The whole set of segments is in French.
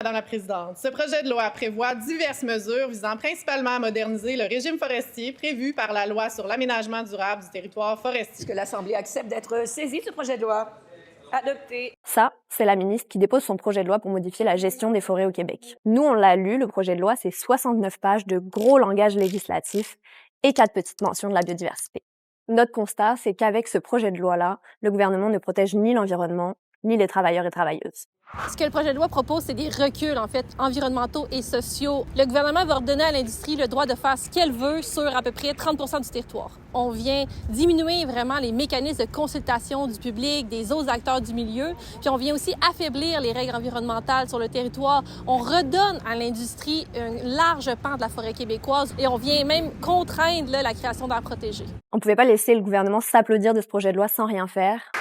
Madame la Présidente. Ce projet de loi prévoit diverses mesures visant principalement à moderniser le régime forestier prévu par la loi sur l'aménagement durable du territoire forestier. Est-ce que l'Assemblée accepte d'être saisie de ce projet de loi? Adopté. Ça, c'est la ministre qui dépose son projet de loi pour modifier la gestion des forêts au Québec. Nous, on l'a lu, le projet de loi, c'est 69 pages de gros langage législatif et 4 petites mentions de la biodiversité. Notre constat, c'est qu'avec ce projet de loi-là, le gouvernement ne protège ni l'environnement, ni les travailleurs et travailleuses. Ce que le projet de loi propose, c'est des reculs, en fait, environnementaux et sociaux. Le gouvernement va redonner à l'industrie le droit de faire ce qu'elle veut sur à peu près 30 % du territoire. On vient diminuer vraiment les mécanismes de consultation du public, des autres acteurs du milieu, puis on vient aussi affaiblir les règles environnementales sur le territoire. On redonne à l'industrie un large pan de la forêt québécoise et on vient même contraindre la création d'arbres protégés. On pouvait pas laisser le gouvernement s'applaudir de ce projet de loi sans rien faire.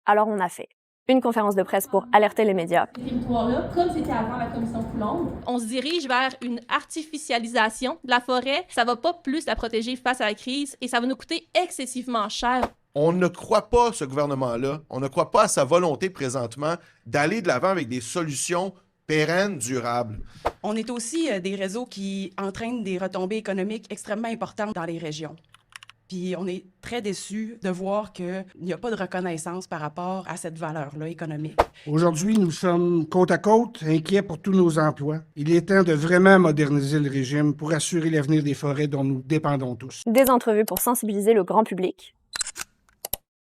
Alors on a fait une conférence de presse pour alerter les médias. Ce territoire-là, comme c'était avant la commission Coulombe, on se dirige vers une artificialisation de la forêt. Ça va pas plus la protéger face à la crise et ça va nous coûter excessivement cher. On ne croit pas, ce gouvernement-là, on ne croit pas à sa volonté présentement d'aller de l'avant avec des solutions pérennes, durables. On est aussi des réseaux qui entraînent des retombées économiques extrêmement importantes dans les régions. Puis on est très déçus de voir qu'il n'y a pas de reconnaissance par rapport à cette valeur-là économique. Aujourd'hui, nous sommes côte à côte, inquiets pour tous nos emplois. Il est temps de vraiment moderniser le régime pour assurer l'avenir des forêts dont nous dépendons tous. Des entrevues pour sensibiliser le grand public.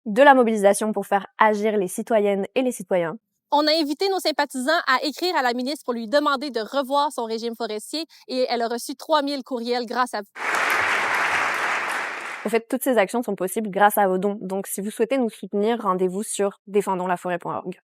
De la mobilisation pour faire agir les citoyennes et les citoyens. On a invité nos sympathisants à écrire à la ministre pour lui demander de revoir son régime forestier et elle a reçu 3000 courriels grâce à vous. Au fait, toutes ces actions sont possibles grâce à vos dons. Donc, si vous souhaitez nous soutenir, rendez-vous sur défendonslaforêt.org.